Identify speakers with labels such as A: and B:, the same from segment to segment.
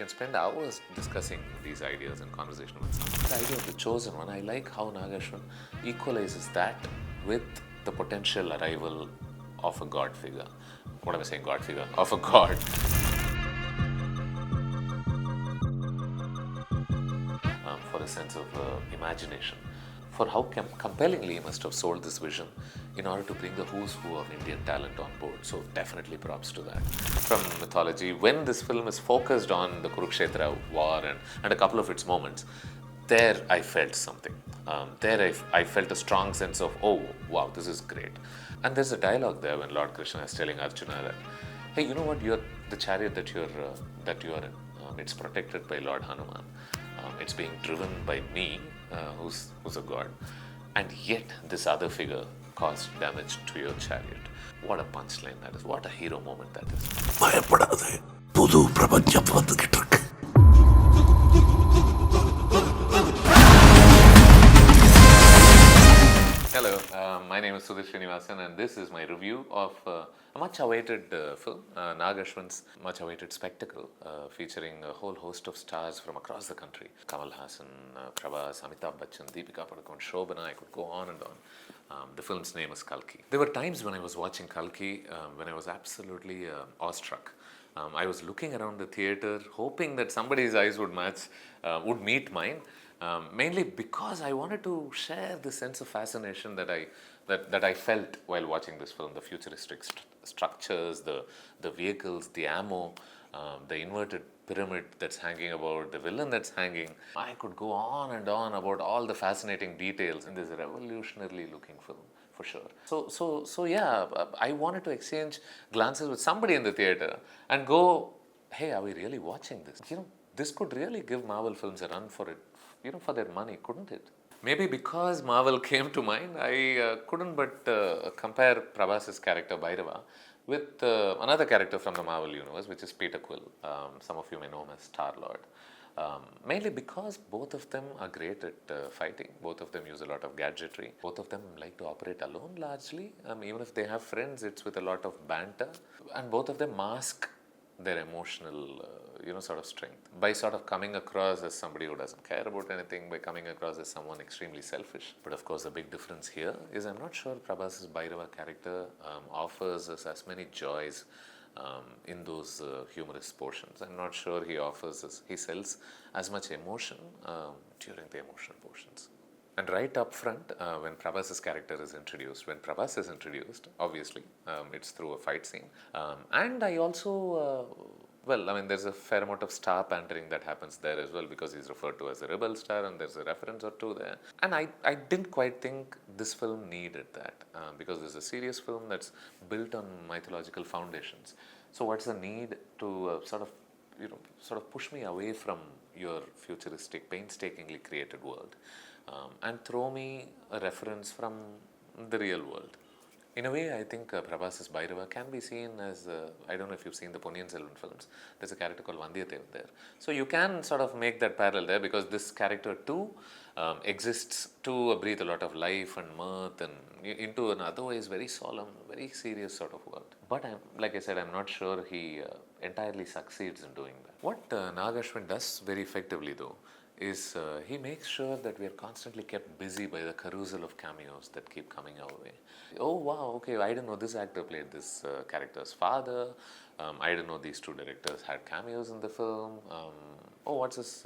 A: can spend hours discussing these ideas in conversation with someone. The idea of the chosen one, I like how Nagashwan equalizes that with the potential arrival of a god figure. What am I saying, god figure? Of a god. For a sense of imagination. For how compellingly he must have sold this vision in order to bring the who's who of Indian talent on board. So definitely props to that. From mythology, when this film is focused on the Kurukshetra war and a couple of its moments, there I felt something. I felt a strong sense of, oh, wow, this is great. And there's a dialogue there when Lord Krishna is telling Arjuna that, hey, you know what, the chariot that you are in, it's protected by Lord Hanuman. It's being driven by me, who's a god, and yet this other figure caused damage to your chariot. What a punchline that is! What a hero moment that is!
B: பயப்படாதே, புது பிரபஞ்சம் வந்துகிட்டு இருக்கு.
A: Hello, my name is Sudhir Srinivasan and this is my review of a much awaited film, Nagashwan's much awaited spectacle, featuring a whole host of stars from across the country. Kamal Hassan, Prabhas, Amitabh Bachchan, Deepika Padukone, Shobana, I could go on and on. The film's name is Kalki. There were times when I was watching Kalki when I was absolutely awestruck. I was looking around the theatre hoping that somebody's eyes would meet mine. Mainly because I wanted to share the sense of fascination that I felt while watching this film. The futuristic structures, the vehicles, the ammo, the inverted pyramid that's hanging about, the villain that's hanging. I could go on and on about all the fascinating details in this revolutionarily looking film, for sure. So yeah, I wanted to exchange glances with somebody in the theatre and go, hey, are we really watching this? This could really give Marvel films a run for it. For their money, couldn't it? Maybe because Marvel came to mind, I couldn't but compare Prabhas' character Bhairava with another character from the Marvel universe, which is Peter Quill. Some of you may know him as Star-Lord. Mainly because both of them are great at fighting. Both of them use a lot of gadgetry. Both of them like to operate alone largely. Even if they have friends, it's with a lot of banter. And both of them mask their emotional sort of strength by sort of coming across as somebody who doesn't care about anything, by coming across as someone extremely selfish. But of course the big difference here is I'm not sure Prabhas' Bhairava character offers us as many joys in those humorous portions. I'm not sure he sells as much emotion during the emotional portions. And right up front, when Prabhas' character is introduced, obviously, it's through a fight scene. And I also, there's a fair amount of star pandering that happens there as well, because he's referred to as a rebel star and there's a reference or two there. And I didn't quite think this film needed that, because it's a serious film that's built on mythological foundations. So what's the need to sort of push me away from your futuristic, painstakingly created world? And throw me a reference from the real world. In a way, I think Prabhas' Bhairava can be seen as, I don't know if you've seen the Ponniyin Selvan films, there's a character called Vandiyathevan there. So you can sort of make that parallel there, because this character too exists to breathe a lot of life and mirth and into an otherwise very solemn, very serious sort of world. But like I said, I'm not sure he entirely succeeds in doing that. What Nagashwan does very effectively though is he makes sure that we are constantly kept busy by the carousel of cameos that keep coming our way. Oh wow, okay, I didn't know this actor played this character's father. I didn't know these two directors had cameos in the film. What's this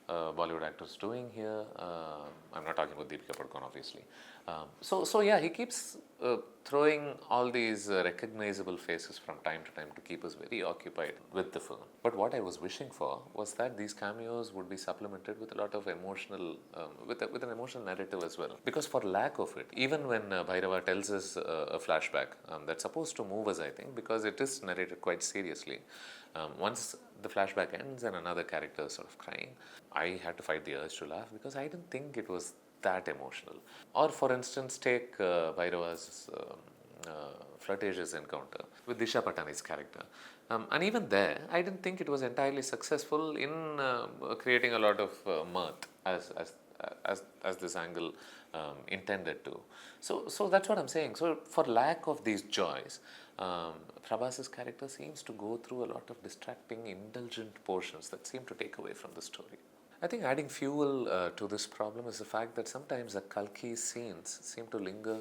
A: Bollywood actors doing here? I'm not talking about Deepika Padukone, obviously. So yeah, he keeps throwing all these recognizable faces from time to time to keep us very occupied with the film. But what I was wishing for was that these cameos would be supplemented with a lot of emotional, with an emotional narrative as well. Because for lack of it, even when Bhairava tells us a flashback that's supposed to move us, I think, because it is narrated quite seriously. Once the flashback ends and another character is sort of crying, I had to fight the urge to laugh because I didn't think it was that emotional. Or for instance, take Bhairava's flirtatious encounter with Disha Patani's character. And even there, I didn't think it was entirely successful in creating a lot of mirth as this angle intended to. So that's what I'm saying. So for lack of these joys, Prabhas's character seems to go through a lot of distracting, indulgent portions that seem to take away from the story. I think adding fuel to this problem is the fact that sometimes the Kalki scenes seem to linger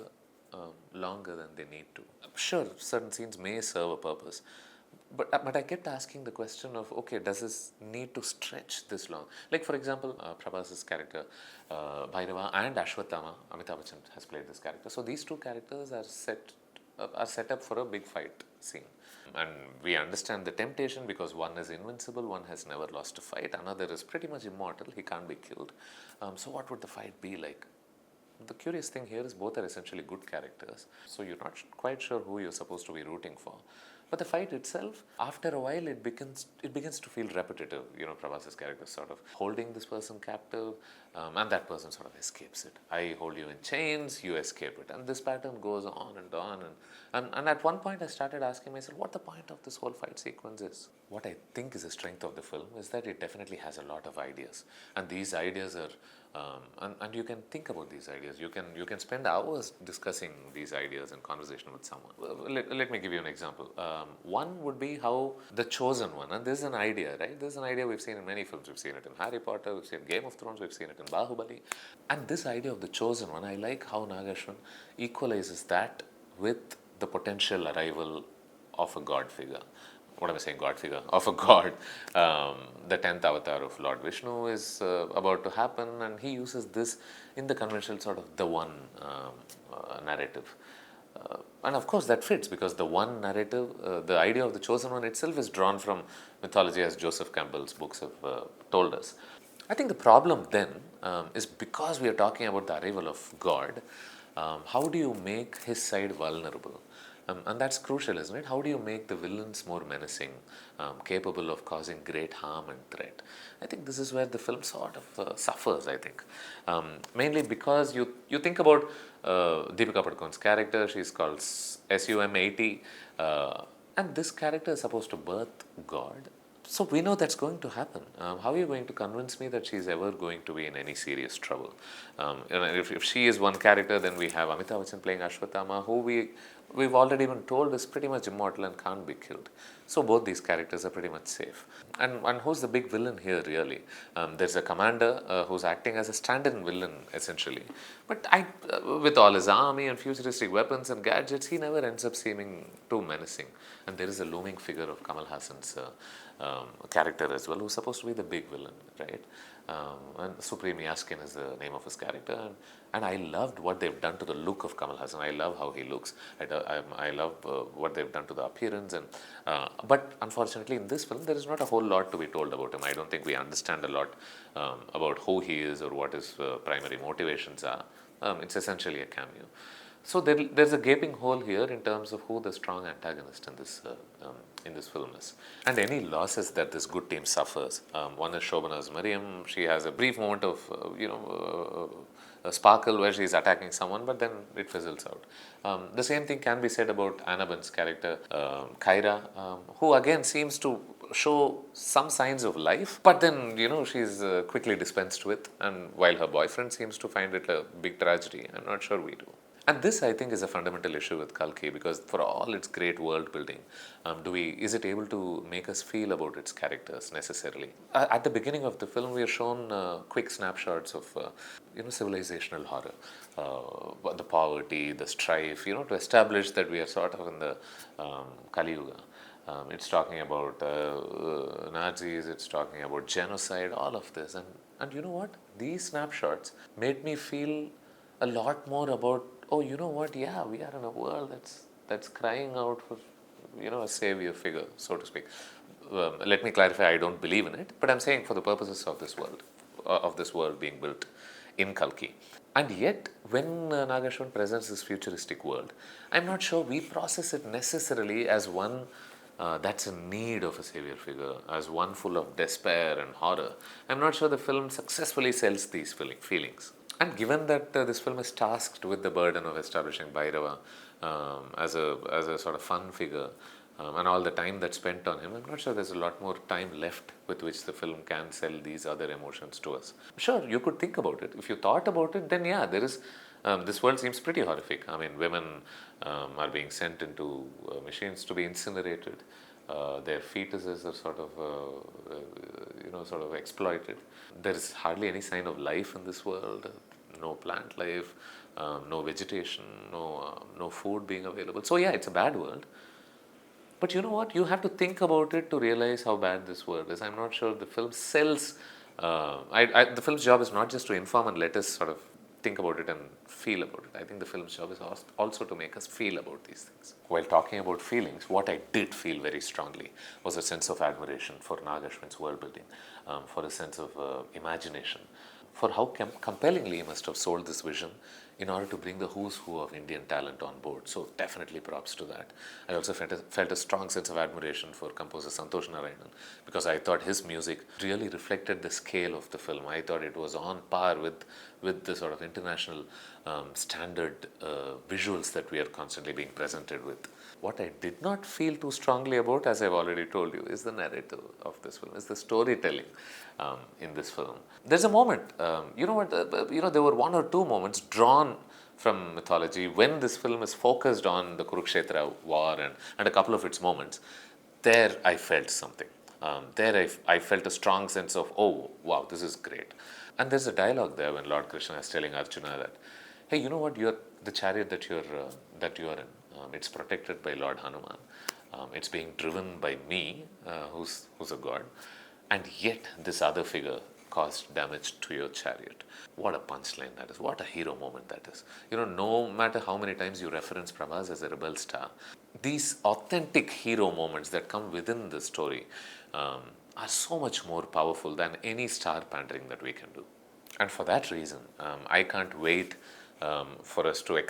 A: longer than they need to. Sure, certain scenes may serve a purpose, but I kept asking the question of, okay, does this need to stretch this long? Like, for example, Prabhas's character, Bhairava and Ashwatthama, Amitabh Bachchan has played this character. So these two characters are set up for a big fight scene. And we understand the temptation because one is invincible, one has never lost a fight, another is pretty much immortal, he can't be killed. So what would the fight be like? The curious thing here is both are essentially good characters, so you're not quite sure who you're supposed to be rooting for. But the fight itself, after a while, it begins to feel repetitive. You know, Prabhas's character sort of holding this person captive, and that person sort of escapes it. I hold you in chains, you escape it, and this pattern goes on and on. And at one point, I started asking myself, what the point of this whole fight sequence is? What I think is the strength of the film is that it definitely has a lot of ideas, and these ideas are. And you can think about these ideas. You can spend hours discussing these ideas in conversation with someone. Let me give you an example. One would be how the chosen one, and this is an idea, right? This is an idea we've seen in many films. We've seen it in Harry Potter, we've seen Game of Thrones, we've seen it in Bahubali. And this idea of the chosen one, I like how Nagashwan equalizes that with the potential arrival of a god figure. What am I saying, god figure? Of a god. The 10th avatar of Lord Vishnu is about to happen, and he uses this in the conventional sort of the one narrative. And of course that fits because the one narrative, the idea of the chosen one itself is drawn from mythology, as Joseph Campbell's books have told us. I think the problem then is because we are talking about the arrival of God, how do you make his side vulnerable? And that's crucial, isn't it? How do you make the villains more menacing, capable of causing great harm and threat? I think this is where the film sort of suffers, I think. Mainly because you think about Deepika Padukone's character, she's called SUM80, and this character is supposed to birth God. So we know that's going to happen. How are you going to convince me that she's ever going to be in any serious trouble? If she is one character, then we have Amitabh Bachchan playing Ashwatthama, who we've already been told is pretty much immortal and can't be killed. So both these characters are pretty much safe. And who's the big villain here, really? There's a commander who's acting as a stand-in villain, essentially. But with all his army and futuristic weapons and gadgets, he never ends up seeming too menacing. And there is a looming figure of Kamal Hassan's character as well, who's supposed to be the big villain, right? And Supreme Yaskin is the name of his character, and I loved what they've done to the look of Kamal Hassan. I love how he looks. I love what they've done to the appearance, but unfortunately in this film there is not a whole lot to be told about him. I don't think we understand a lot about who he is or what his primary motivations are. It's essentially a cameo. So there's a gaping hole here in terms of who the strong antagonist in this film is, and any losses that this good team suffers. One is Shobana's Mariam. She has a brief moment of a sparkle where she's attacking someone, but then it fizzles out. The same thing can be said about Annabin's character, Kyra, who again seems to show some signs of life, but then she's quickly dispensed with, and while her boyfriend seems to find it a big tragedy, I'm not sure we do. And this, I think, is a fundamental issue with Kalki, because for all its great world building, is it able to make us feel about its characters necessarily? At the beginning of the film, we are shown quick snapshots of civilizational horror, the poverty, the strife, to establish that we are sort of in the Kali Yuga. It's talking about Nazis, it's talking about genocide, all of this. And you know what? These snapshots made me feel a lot more about, we are in a world that's crying out for, a savior figure, so to speak. Let me clarify, I don't believe in it, but I'm saying for the purposes of this world being built in Kalki. And yet, when Nagashwan presents this futuristic world, I'm not sure we process it necessarily as one that's in need of a savior figure, as one full of despair and horror. I'm not sure the film successfully sells these feelings. And given that this film is tasked with the burden of establishing Bhairava as a sort of fun figure, and all the time that's spent on him, I'm not sure there's a lot more time left with which the film can sell these other emotions to us. Sure, you could think about it. If you thought about it, then there is This world seems pretty horrific. I mean, women are being sent into machines to be incinerated. Their fetuses are sort of exploited. There is hardly any sign of life in this world. No plant life, no vegetation, no food being available. So yeah, it's a bad world. But you know what? You have to think about it to realize how bad this world is. I'm not sure the film sells. The film's job is not just to inform and let us sort of think about it and feel about it. I think the film's job is also to make us feel about these things. While talking about feelings, what I did feel very strongly was a sense of admiration for Nag Ashwin's world building, for a sense of imagination, for how compellingly he must have sold this vision in order to bring the who's who of Indian talent on board. So definitely props to that. I also felt a strong sense of admiration for composer Santosh Narayanan, because I thought his music really reflected the scale of the film. I thought it was on par with the sort of international standard visuals that we are constantly being presented with. What I did not feel too strongly about, as I've already told you, is the narrative of this film, is the storytelling in this film. There's a moment, there were one or two moments drawn from mythology when this film is focused on the Kurukshetra war and a couple of its moments. There I felt something. I felt a strong sense of, oh, wow, this is great. And there's a dialogue there when Lord Krishna is telling Arjuna that, hey, you know what, the chariot that you are in, it's protected by Lord Hanuman. It's being driven by me, who's a god, and yet this other figure caused damage to your chariot. What a punchline that is! What a hero moment that is! No matter how many times you reference Prabhas as a rebel star, these authentic hero moments that come within the story are so much more powerful than any star pandering that we can do. And for that reason, I can't wait for us to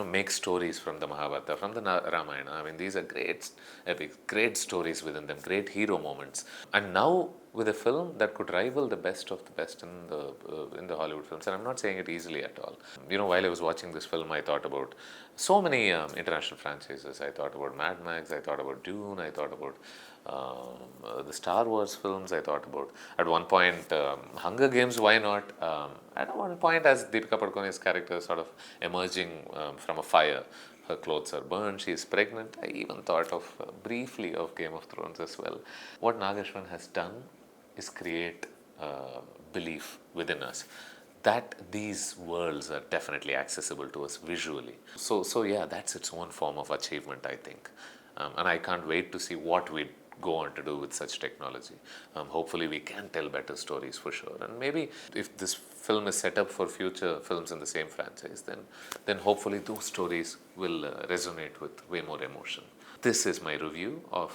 A: make stories from the Mahabharata, from the Ramayana. I mean, these are great epics, great stories within them, great hero moments. And now with a film that could rival the best of the best in the Hollywood films, and I'm not saying it easily at all. While I was watching this film, I thought about so many international franchises. I thought about Mad Max. I thought about Dune. I thought about the Star Wars films. I thought about, at one point, Hunger Games. Why not? At one point, as Deepika Padukone's character sort of emerging from a fire, her clothes are burned, she is pregnant. I even thought of briefly of Game of Thrones as well. What Nag Ashwin has done is create belief within us that these worlds are definitely accessible to us visually. So yeah, that's its own form of achievement, I think. And I can't wait to see what we go on to do with such technology. Hopefully we can tell better stories for sure. And maybe if this film is set up for future films in the same franchise, then hopefully those stories will resonate with way more emotion. This is my review of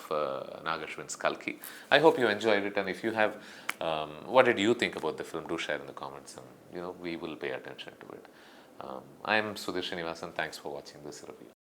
A: Nag Ashwin's Kalki. I hope you enjoyed it, and if you have, what did you think about the film? Do share in the comments, and we will pay attention to it. I am Sudhir Srinivasan. Thanks for watching this review.